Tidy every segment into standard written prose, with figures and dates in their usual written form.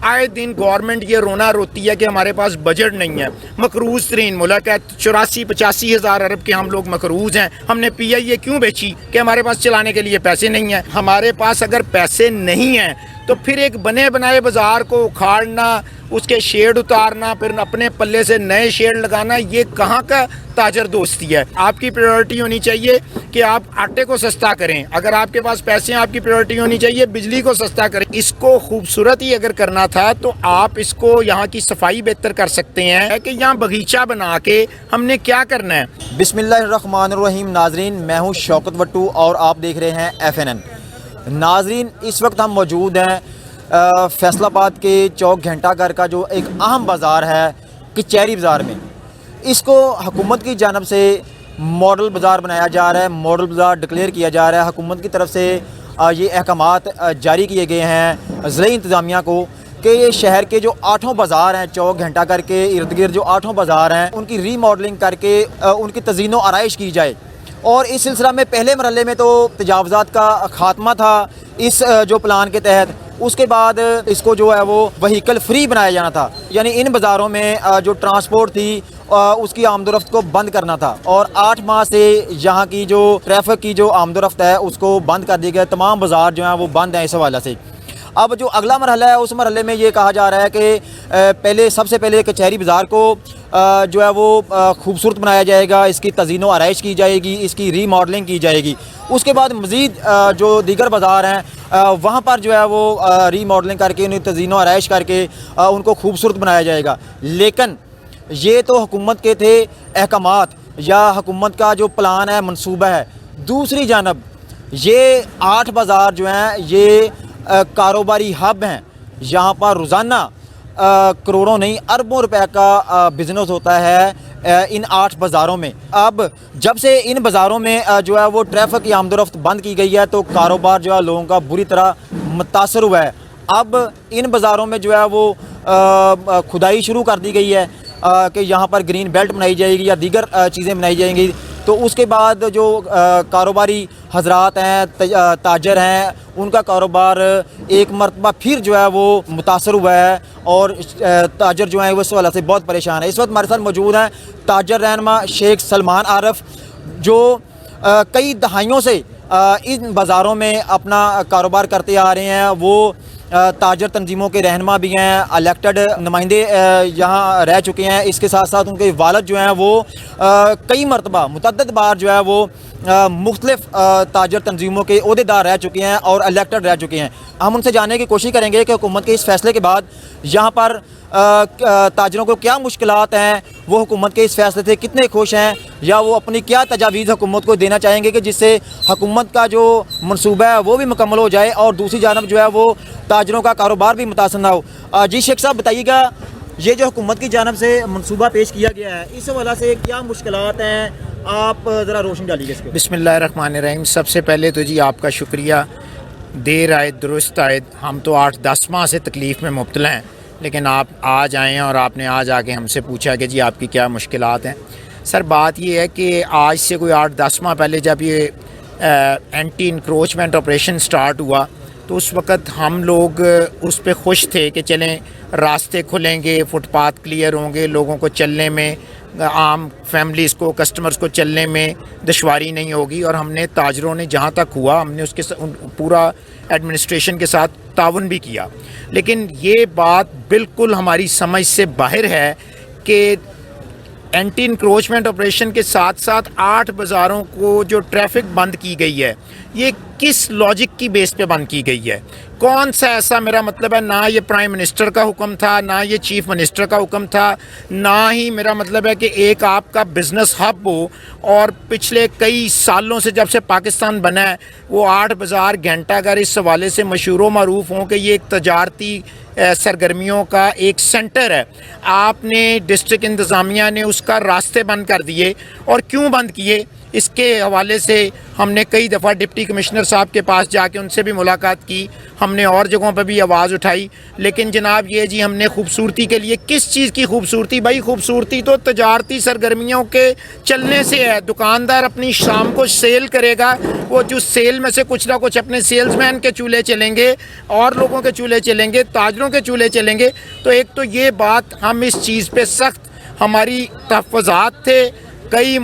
आए दिन गवर्नमेंट ये रोना रोती है कि हमारे पास बजट नहीं है। मकरूज़ तरीन मुल्क है, 84-85 हज़ार अरब के हम लोग मकरूज़ हैं। हमने PIA क्यों बेची कि हमारे पास चलाने के लिए पैसे नहीं हैं। हमारे पास अगर पैसे नहीं हैं तो फिर एक बने बनाए बाज़ार को उखाड़ना, उसके शेड उतारना, फिर अपने पल्ले से नए शेड लगाना, ये कहाँ का ताजर दोस्ती है। आपकी प्रायोरिटी होनी चाहिए कि आप आटे को सस्ता करें। अगर आपके पास पैसे हैं, आपकी प्रायोरिटी होनी चाहिए बिजली को सस्ता करें। इसको खूबसूरत ही अगर करना था तो आप इसको यहाँ की सफाई बेहतर कर सकते हैं कि यहाँ बगीचा बना के हमने क्या करना है। बिस्मिल्लाहिर्रहमानिर्रहीम। नाजरीन, मैं हूँ शौकत वट्टू और आप देख रहे हैं FNN। नाजरीन, इस वक्त हम मौजूद हैं फैसलाबाद के चौक घंटा घर का जो एक अहम बाज़ार है कचहरी बाज़ार में। इसको हुकूमत की जानब से मॉडल बाज़ार बनाया जा रहा है, मॉडल बाज़ार डिक्लेयर किया जा रहा है। हुकूमत की तरफ से ये अहकामात जारी किए गए हैं ज़िला इंतज़ामिया को कि ये शहर के जो 8 बाज़ार हैं, चौक घंटा घर के इर्द गिर्द जो 8 बाज़ार हैं, उनकी रीमॉडलिंग करके उनकी तज़ीनो आराइश की जाए। और इस सिलसिला में पहले मरहले में तो तजावज़ात का ख़ात्मा था इस जो प्लान के तहत। उसके बाद इसको जो है वो व्हीकल फ्री बनाया जाना था, यानी इन बाज़ारों में जो ट्रांसपोर्ट थी उसकी आमदोरफ्त को बंद करना था। और 8 माह से यहाँ की जो ट्रैफिक की जो आमदोरफ्त है उसको बंद कर दिया गया। तमाम बाज़ार जो हैं वो बंद हैं इस हवाले से। अब जो अगला मरहला है उस मरहले में ये कहा जा रहा है कि सबसे पहले कचहरी बाज़ार को जो है वो खूबसूरत बनाया जाएगा, इसकी तज़ीनो आराइश की जाएगी, इसकी रीमॉडलिंग की जाएगी। उसके बाद मज़ीद जो दीगर बाज़ार हैं वहाँ पर जो है वो रीमॉडलिंग करके उन्हें तज़ीनो आराइश करके उनको खूबसूरत बनाया जाएगा। लेकिन ये तो हुकूमत के थे अहकामात या हुकूमत का जो प्लान है, मनसूबा है। दूसरी जानब ये 8 बाज़ार जो हैं ये कारोबारी हब हैं। यहाँ पर रोज़ाना करोड़ों नहीं अरबों रुपए का बिज़नेस होता है इन 8 बाज़ारों में। अब जब से इन बाज़ारों में जो है वो ट्रैफिक की आमदोरफ्त बंद की गई है तो कारोबार जो है लोगों का बुरी तरह मुतासर हुआ है। अब इन बाज़ारों में जो है वो खुदाई शुरू कर दी गई है कि यहाँ पर ग्रीन बेल्ट बनाई जाएगी या दीगर चीज़ें बनाई जाएंगी। तो उसके बाद जो कारोबारी हजरात हैं, ताजर हैं, उनका कारोबार एक मरतबा फिर जो है वो मुतासर हुआ है और ताजर जो है वो इस वाला से बहुत परेशान है। इस वक्त हमारे साथ मौजूद हैं ताजर रहनुमा शेख सलमान आरफ, जो कई दहाइयों से इन बाज़ारों में अपना कारोबार करते आ रहे हैं। वो ताजर तंजीमों के रहनुमा भी हैं, इलेक्टेड नुमाइंदे यहाँ रह चुके हैं। इसके साथ साथ उनके वालिद जो हैं वो कई मरतबा मुतअद्दिद बार जो है वो मुख्तलिफ ताजर तंजीमों के ओहदेदार रह चुके हैं और इलेक्टेड रह चुके हैं। हम उनसे जानने की कोशिश करेंगे कि हुकूमत के इस फैसले के बाद यहाँ पर ताजरों को क्या मुश्किलात हैं, वो हुकूमत के इस फैसले से कितने खुश हैं, या वो अपनी क्या तजावीज़ हुकूमत को देना चाहेंगे कि जिससे हुकूमत का जो मनसूबा है वो भी मुकम्मल हो जाए और दूसरी जानब जो है वो ताजरों का कारोबार भी मुतासर ना हो। जी शेख साहब, बताइएगा ये जो हुकूमत की जानब से मनसूबा पेश किया गया है इस हवाले से क्या मुश्किलात हैं, आप ज़रा रोशनी डालिए इस पर। बिस्मिल्लाहिर्रहमानिर्रहीम। सबसे पहले तो जी आपका शुक्रिया, देर आए दुरुस्त आए। हम तो 8-10 माह से तकलीफ़ में मुब्तला हैं, लेकिन आप आज आए हैं और आपने आज आके हमसे पूछा कि जी आपकी क्या मुश्किलात हैं। सर, बात ये है कि आज से कोई 8-10 माह पहले जब ये एंटी इंक्रोचमेंट ऑपरेशन स्टार्ट हुआ तो उस वक़्त हम लोग उस पर खुश थे कि चलें रास्ते खुलेंगे, फुटपाथ क्लियर होंगे, लोगों को चलने में, आम फैमिलीज़ को, कस्टमर्स को चलने में दुश्वारी नहीं होगी। और हमने ताजरों ने जहाँ तक हुआ हमने उसके पूरा एडमिनिस्ट्रेशन के साथ ताउन भी किया। लेकिन ये बात बिल्कुल हमारी समझ से बाहर है कि एंटी इंक्रोचमेंट ऑपरेशन के साथ साथ 8 बाज़ारों को जो ट्रैफिक बंद की गई है ये किस लॉजिक की बेस पे बंद की गई है, कौन सा ऐसा, मेरा मतलब है ना ये प्राइम मिनिस्टर का हुक्म था, ना ये चीफ मिनिस्टर का हुक्म था, ना ही मेरा मतलब है कि एक आपका बिज़नेस हब हो। और पिछले कई सालों से जब से पाकिस्तान बना है वो 8 बाज़ार घंटा घर इस हवाले से मशहूर व मरूफ हों कि ये एक तजारती सरगर्मियों का एक सेंटर है। आपने डिस्ट्रिक्ट इंतज़ामिया ने उसका रास्ते बंद कर दिए। और क्यों बंद किए? इसके हवाले से हमने कई दफ़ा डिप्टी कमिश्नर साहब के पास जाके उनसे भी मुलाकात की, हमने और जगहों पर भी आवाज़ उठाई। लेकिन जनाब ये जी हमने खूबसूरती के लिए, किस चीज़ की खूबसूरती भाई? खूबसूरती तो तजारती सरगर्मियों के चलने से है। दुकानदार अपनी शाम को सेल करेगा, वो जो सेल में से कुछ ना कुछ अपने सेल्समैन के चूल्हे चलेंगे और लोगों के चूल्हे चलेंगे, ताजरों के चूल्हे चलेंगे। तो एक तो ये बात, हम इस चीज़ पे सख्त, हमारी तहफ़्फ़ुज़ात थे, कई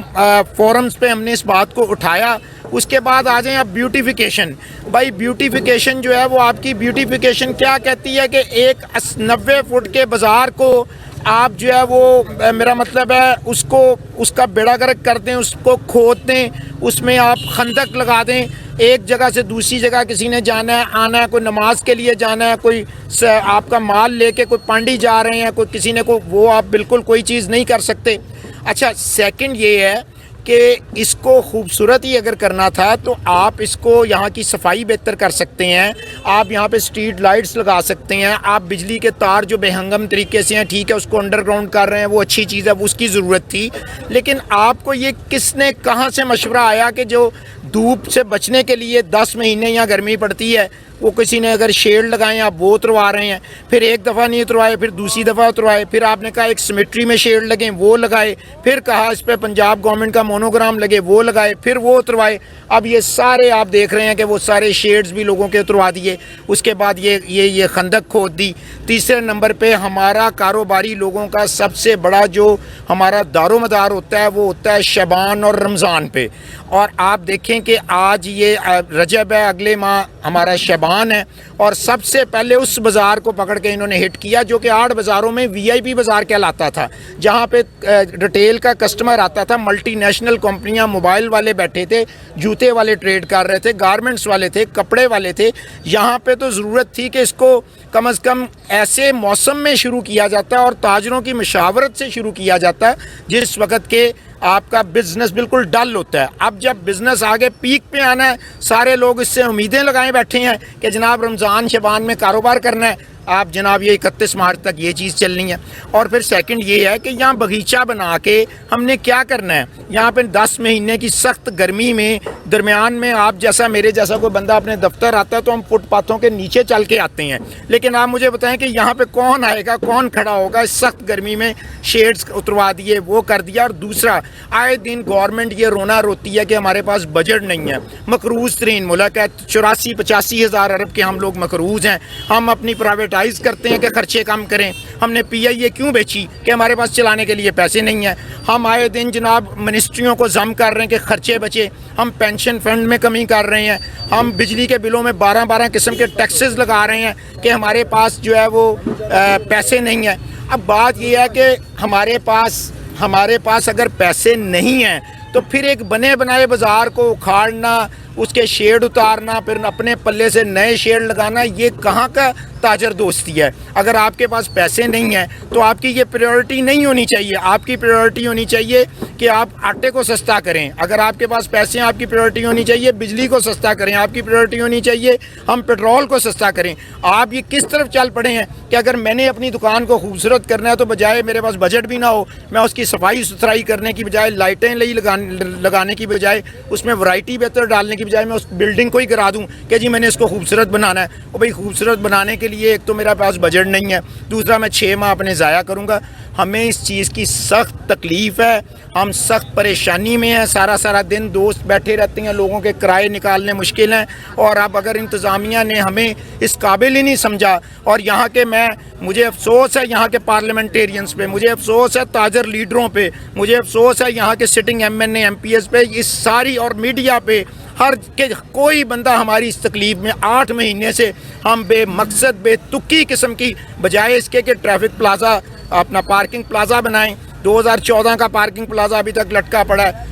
फोरम्स पे हमने इस बात को उठाया। उसके बाद आ जाएं अब ब्यूटिफिकेशन। भाई ब्यूटिफिकेशन जो है वो आपकी ब्यूटिफिकेशन क्या कहती है कि एक 90 फुट के बाज़ार को आप जो है वो, मेरा मतलब है उसको, उसका बेड़ा गर्क कर दें, उसको खोद दें, उसमें आप खंदक लगा दें। एक जगह से दूसरी जगह किसी ने जाना है, आना है, कोई नमाज के लिए जाना है, कोई आपका माल लेके कोई पांडी जा रहे हैं, कोई किसी ने को, वो आप बिल्कुल कोई चीज़ नहीं कर सकते। अच्छा, सेकंड ये है कि इसको खूबसूरत ही अगर करना था तो आप इसको, यहाँ की सफाई बेहतर कर सकते हैं, आप यहाँ पे स्ट्रीट लाइट्स लगा सकते हैं, आप बिजली के तार जो बेहंगम तरीके से हैं, ठीक है, उसको अंडरग्राउंड कर रहे हैं, वो अच्छी चीज़ है, वो उसकी ज़रूरत थी। लेकिन आपको ये किसने, कहाँ से मशवरा आया कि जो धूप से बचने के लिए 10 महीने यहाँ गर्मी पड़ती है, वो किसी ने अगर शेड लगाए, आप वो उतरवा रहे हैं, फिर एक दफ़ा नहीं उतरवाए, फिर दूसरी दफ़ा उतरवाए, फिर आपने कहा एक सिमेट्री में शेड लगे, वो लगाए, फिर कहा इस पर पंजाब गवर्नमेंट का मोनोग्राम लगे, वो लगाए, फिर वो उतरवाए। अब ये सारे आप देख रहे हैं कि वो सारे शेड्स भी लोगों के उतरवा दिए। उसके बाद ये खंदक खोद दी। तीसरे नंबर पे हमारा कारोबारी लोगों का सबसे बड़ा जो हमारा दारोमदार होता है वो होता है शबान और रमज़ान पे। और आप देखें कि आज ये रजब है, अगले माह हमारा शबान है, और सबसे पहले उस बाज़ार को पकड़ के इन्होंने हिट किया जो कि 8 बाज़ारों में VIP बाज़ार कहलाता था, जहाँ पे रिटेल का कस्टमर आता था, मल्टीनेशनल कंपनियां, मोबाइल वाले बैठे थे, जूते वाले ट्रेड कर रहे थे, गारमेंट्स वाले थे, कपड़े वाले थे। यहाँ पे तो ज़रूरत थी कि इसको कम से कम ऐसे मौसम में शुरू किया जाता है और ताजरों की मशावरत से शुरू किया जाता है जिस वक़्त के आपका बिज़नेस बिल्कुल डल होता है। अब जब बिज़नेस आगे पीक पे आना है, सारे लोग इससे उम्मीदें लगाए बैठे हैं कि जनाब रमज़ान शबान में कारोबार करना है, आप जनाब ये 31 मार्च तक ये चीज़ चलनी है। और फिर सेकंड ये है कि यहाँ बगीचा बना के हमने क्या करना है, यहाँ पे 10 महीने की सख्त गर्मी में दरमियान में आप जैसा, मेरे जैसा कोई बंदा अपने दफ्तर आता है तो हम फुटपाथों के नीचे चल के आते हैं। लेकिन आप मुझे बताएं कि यहाँ पे कौन आएगा, कौन खड़ा होगा इस सख्त गर्मी में? शेड्स उतरवा दिए, वो कर दिया। और दूसरा, आए दिन गवर्नमेंट ये रोना रोती है कि हमारे पास बजट नहीं है। मकरूज़ तरीन मुल्क है, 84-85 हज़ार अरब के हम लोग मकरूज़ हैं। हम अपनी प्राइवेटाइज करते हैं कि खर्चे कम करें। हमने PIA क्यों बेची? कि हमारे पास चलाने के लिए पैसे नहीं हैं। हम आए दिन जनाब मिनिस्ट्रियों को जम कर रहे हैं कि खर्चे बचे। हम पेंशन फंड में कमी कर रहे हैं। हम बिजली के बिलों में 12-12 किस्म के टैक्सेस लगा रहे हैं कि हमारे पास जो है वो पैसे नहीं हैं। अब बात यह है कि हमारे पास अगर पैसे नहीं हैं तो फिर एक बने बनाए बाज़ार को उखाड़ना, उसके शेड उतारना, फिर अपने पल्ले से नए शेड लगाना, ये कहाँ का ताजर दोस्ती है? अगर आपके पास पैसे नहीं हैं तो आपकी ये प्रायोरिटी नहीं होनी चाहिए। आपकी प्रायोरिटी होनी चाहिए कि आप आटे को सस्ता करें। अगर आपके पास पैसे हैं, आपकी प्रायोरिटी होनी चाहिए बिजली को सस्ता करें, आपकी प्रायोरिटी होनी चाहिए हम पेट्रोल को सस्ता करें। आप ये किस तरफ चल पड़े हैं कि अगर मैंने अपनी दुकान को खूबसूरत करना है तो बजाय मेरे पास बजट भी ना हो, मैं उसकी सफाई सुथराई करने की बजाय, लाइटें लगाने की बजाय, उसमें वैरायटी बेहतर डालने की बजाय मैं उस बिल्डिंग को ही करा दूँ कि जी मैंने इसको खूबसूरत बनाना है। और भाई खूबसूरत बनाने के लिए एक तो मेरे पास बजट नहीं है, दूसरा मैं 6 माह अपने ज़ाया करूँगा। हमें इस चीज़ की सख्त तकलीफ़ है, हम सख्त परेशानी में हैं। सारा दिन दोस्त बैठे रहते हैं, लोगों के किराए निकालने मुश्किल हैं। और अब अगर इंतज़ामिया ने हमें इस काबिल ही नहीं समझा, और यहाँ के मुझे अफसोस है यहाँ के पार्लियामेंटेरियंस पे, मुझे अफसोस है ताजर लीडरों पे, मुझे अफसोस है यहाँ के सिटिंग MNA MPs पे, इस सारी और मीडिया पे, हर के कोई बंदा हमारी इस तकलीफ़ में 8 महीने से हम बेमकसद बेतुकी किस्म की, बजाय इसके कि ट्रैफिक प्लाजा, अपना पार्किंग प्लाजा बनाएं। 2014 का पार्किंग प्लाजा अभी तक लटका पड़ा है।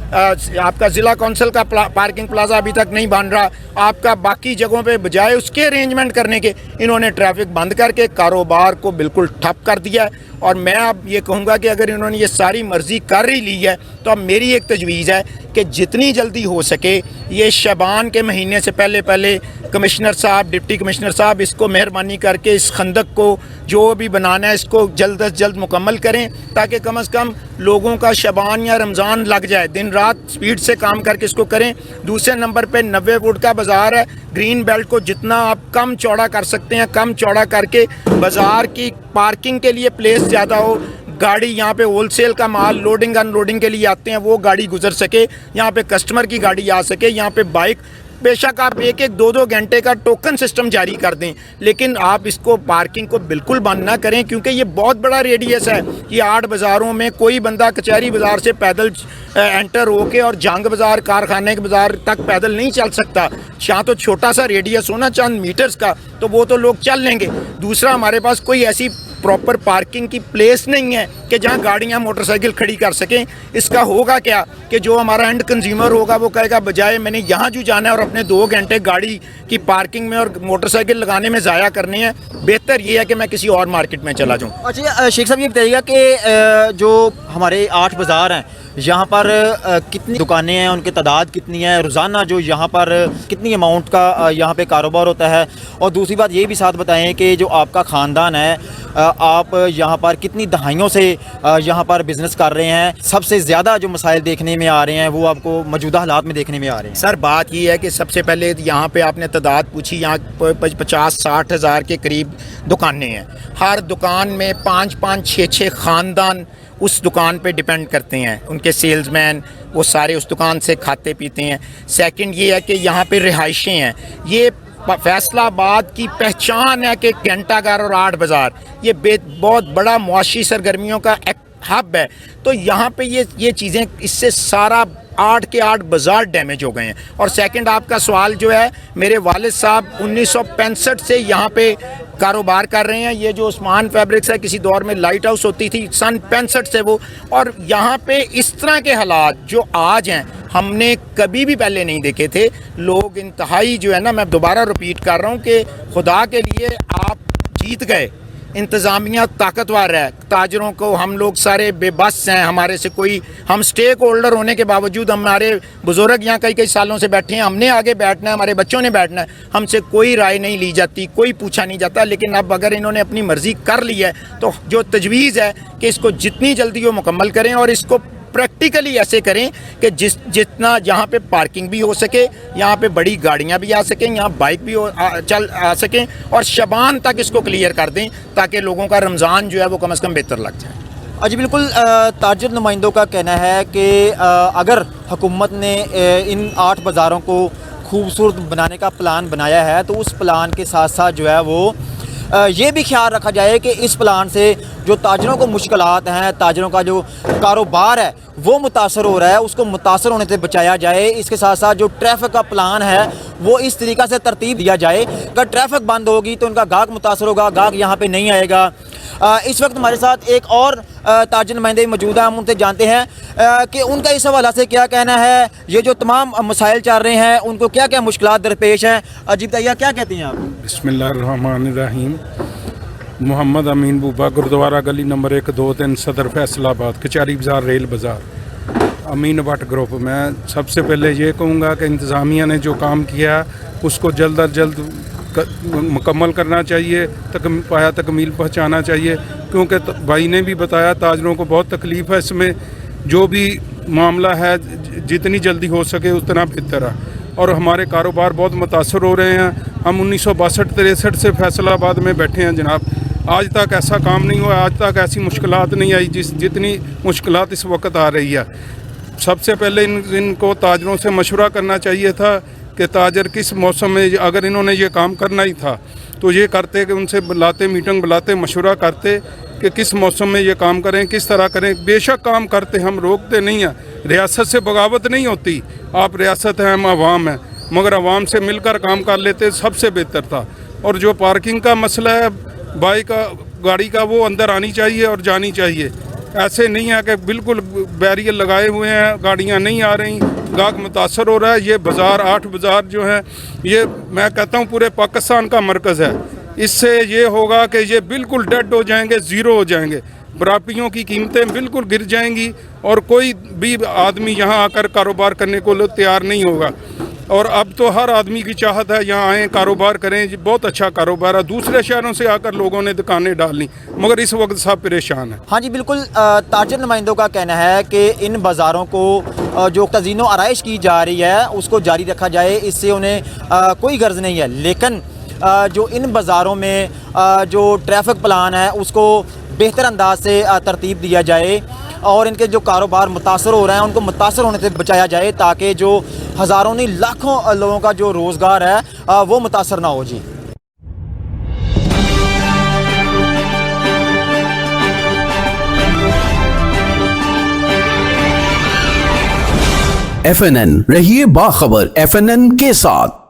आपका ज़िला कौंसिल का पार्किंग प्लाजा अभी तक नहीं बन रहा। आपका बाकी जगहों पे बजाय उसके अरेंजमेंट करने के, इन्होंने ट्रैफिक बंद करके कारोबार को बिल्कुल ठप कर दिया है। और मैं अब ये कहूँगा कि अगर इन्होंने ये सारी मर्ज़ी कर ही ली है तो अब मेरी एक तजवीज़ है कि जितनी जल्दी हो सके ये शबान के महीने से पहले कमिश्नर साहब, डिप्टी कमिश्नर साहब, इसको मेहरबानी करके इस खंदक को जो भी बनाना है इसको जल्द से जल्द मुकम्मल करें, ताकि कम से कम लोगों का शबान या रमज़ान लग जाए। दिन रात स्पीड से काम करके इसको करें। दूसरे नंबर पे 90 फुट का बाज़ार है। ग्रीन बेल्ट को जितना आप कम चौड़ा कर सकते हैं कम चौड़ा करके बाज़ार की पार्किंग के लिए प्लेस ज़्यादा हो, गाड़ी यहाँ पे होलसेल का माल लोडिंग अनलोडिंग के लिए आते हैं वो गाड़ी गुजर सके, यहाँ पे कस्टमर की गाड़ी आ सके, यहाँ पे बाइक। बेशक आप एक एक दो घंटे का टोकन सिस्टम जारी कर दें, लेकिन आप इसको पार्किंग को बिल्कुल बंद ना करें, क्योंकि ये बहुत बड़ा रेडियस है। ये 8 बाज़ारों में कोई बंदा कचहरी बाज़ार से पैदल एंटर होके और जंग बाज़ार, कारखाने के बाज़ार तक पैदल नहीं चल सकता। यहाँ तो छोटा सा रेडियस हो ना, चंद मीटर्स का, तो वो तो लोग चल लेंगे। दूसरा, हमारे पास कोई ऐसी प्रॉपर पार्किंग की प्लेस नहीं है कि जहां गाड़ियां मोटरसाइकिल खड़ी कर सकें। इसका होगा क्या कि जो हमारा एंड कंज्यूमर होगा वो कहेगा बजाय मैंने यहां जो जाना है और अपने 2 घंटे गाड़ी की पार्किंग में और मोटरसाइकिल लगाने में ज़ाया करने हैं, बेहतर ये है कि मैं किसी और मार्केट में चला जाऊँ। अच्छा शेख साहब, ये बताइएगा कि जो हमारे 8 बाज़ार हैं यहाँ पर कितनी दुकानें हैं, उनकी तादाद कितनी है, रोज़ाना जो यहाँ पर कितनी अमाउंट का यहाँ पे कारोबार होता है, और दूसरी बात ये भी साथ बताएं कि जो आपका ख़ानदान है आप यहाँ पर कितनी दहाइयों से यहाँ पर बिज़नेस कर रहे हैं, सबसे ज़्यादा जो मसाइल देखने में आ रहे हैं वो आपको मौजूदा हालात में देखने में आ रहे हैं? सर, बात ये है कि सबसे पहले यहाँ पे आपने तादाद पूछी, यहाँ 50-60 हज़ार के करीब दुकानें हैं। हर दुकान में 5-5, 6-6 ख़ानदान उस दुकान पे डिपेंड करते हैं, उनके सेल्समैन वो सारे उस दुकान से खाते पीते हैं। सेकंड ये है कि यहाँ पे रिहाइशें हैं। ये फैसलाबाद की पहचान है कि घंटाघर और 8 बाज़ार ये बहुत बड़ा मुआशी सरगर्मियों का एक हब है। तो यहाँ पे ये चीज़ें, इससे सारा 8 के 8 बाज़ार डैमेज हो गए हैं। और सेकंड, आपका सवाल जो है, मेरे वालिद साहब 1965 से यहाँ पे कारोबार कर रहे हैं। ये जो उस्मान फैब्रिक्स है, किसी दौर में लाइट हाउस होती थी, सन 65 से वो, और यहाँ पे इस तरह के हालात जो आज हैं हमने कभी भी पहले नहीं देखे थे। लोग इंतहाई जो है ना, मैं दोबारा रिपीट कर रहा हूँ कि खुदा के लिए आप जीत गए। इंतज़ामिया ताकतवर है, ताजरों को हम लोग सारे बेबस हैं, हमारे से कोई, हम स्टेक होल्डर होने के बावजूद हमारे बुज़ुर्ग यहाँ कई सालों से बैठे हैं, हमने आगे बैठना है, हमारे बच्चों ने बैठना है, हमसे कोई राय नहीं ली जाती, कोई पूछा नहीं जाता। लेकिन अब अगर इन्होंने अपनी मर्ज़ी कर ली है तो जो तजवीज़ है कि इसको जितनी जल्दी वो मुकम्मल करें और इसको प्रैक्टिकली ऐसे करें कि जितना यहाँ पे पार्किंग भी हो सके, यहाँ पे बड़ी गाड़ियाँ भी आ सकें, यहाँ बाइक भी आ सकें, और शबान तक इसको क्लियर कर दें ताकि लोगों का रमज़ान जो है वो कम से कम बेहतर लग जाए। जी बिल्कुल, ताजिर नुमाइंदों का कहना है कि अगर हुकूमत ने इन 8 बाज़ारों को खूबसूरत बनाने का प्लान बनाया है तो उस प्लान के साथ साथ जो है वो ये भी ख्याल रखा जाए कि इस प्लान से जो ताजरों को मुश्किलात हैं, ताजरों का जो कारोबार है वो मुतासर हो रहा है, उसको मुतासर होने से बचाया जाए। इसके साथ साथ जो ट्रैफ़िक का प्लान है वो इस तरीक़ा से तरतीब दिया जाए, अगर ट्रैफ़िक बंद होगी तो उनका गाहक मुतासर होगा, गाहक यहाँ पे नहीं आएगा। इस वक्त हमारे साथ एक और ताजिर नुमाइंदे मौजूद हैं, हम उनसे जानते हैं कि उनका इस हवाला से क्या कहना है, ये जो तमाम मसाइल चल रहे हैं उनको क्या क्या मुश्किलात दरपेश हैं। अजीब भैया, क्या कहती हैं आप? बिस्मिल्लाहिर्रहमानिर्रहीम। मोहम्मद अमीन बूबा, गुरुद्वारा गली नंबर 1, 2, 3, सदर फैसलाबाद, कचहरी बाज़ार, रेल बाज़ार, अमीन भट्ट ग्रुप। मैं सबसे पहले ये कहूँगा कि इंतज़ामिया ने जो काम किया उसको जल्द अज जल्द मुकम्मल करना चाहिए, पाया तकमील पहुँचाना चाहिए, क्योंकि भाई ने भी बताया ताजरों को बहुत तकलीफ़ है इसमें। जो भी मामला है जितनी जल्दी हो सके उतना बेहतर है, और हमारे कारोबार बहुत मुतासर हो रहे हैं। हम 1962-63 से फैसलाबाद में बैठे हैं जनाब, आज तक ऐसा काम नहीं हुआ, आज तक ऐसी मुश्किलात नहीं आई जितनी मुश्किलात इस वक्त आ रही है। सबसे पहले इनको ताजरों से मशवरा करना चाहिए था कि ताजर किस मौसम में, अगर इन्होंने ये काम करना ही था तो ये करते कि उनसे बुलाते, मीटिंग बुलाते, मशवरा करते कि किस मौसम में ये काम करें, किस तरह करें। बेशक काम करते, हम रोकते नहीं हैं, रियासत से बगावत नहीं होती। आप रियासत हैं, हम आवाम हैं, मगर आवाम से मिलकर काम कर लेते सबसे बेहतर था। और जो पार्किंग का मसला है बाइक गाड़ी का, वो अंदर आनी चाहिए और जानी चाहिए। ऐसे नहीं है कि बिल्कुल बैरियर लगाए हुए हैं, गाड़ियां नहीं आ रही, गाहक मुतासर हो रहा है। ये बाज़ार 8 बाज़ार जो है, ये मैं कहता हूँ पूरे पाकिस्तान का मरकज़ है। इससे ये होगा कि ये बिल्कुल डेड हो जाएंगे, ज़ीरो हो जाएंगे। प्रापियों की कीमतें बिल्कुल गिर जाएंगी और कोई भी आदमी यहाँ आकर कारोबार करने को तैयार नहीं होगा। और अब तो हर आदमी की चाहत है यहाँ आएँ कारोबार करें, बहुत अच्छा कारोबार है। दूसरे शहरों से आकर लोगों ने दुकानें डाली, मगर इस वक्त सब परेशान हैं। हाँ जी बिल्कुल, ताजिर नुमाइंदों का कहना है कि इन बाज़ारों को जो तज़ीनो आराइश की जा रही है उसको जारी रखा जाए, इससे उन्हें कोई गर्ज नहीं है। लेकिन जो इन बाज़ारों में जो ट्रैफिक प्लान है उसको बेहतर अंदाज से तरतीब दिया जाए और इनके जो कारोबार मुतासर हो रहे हैं उनको मुतासर होने से बचाया जाए, ताकि जो हज़ारों नहीं लाखों लोगों का जो रोज़गार है वो मुतासर ना हो जी। FNN, रहिए बाखबर FNN के साथ।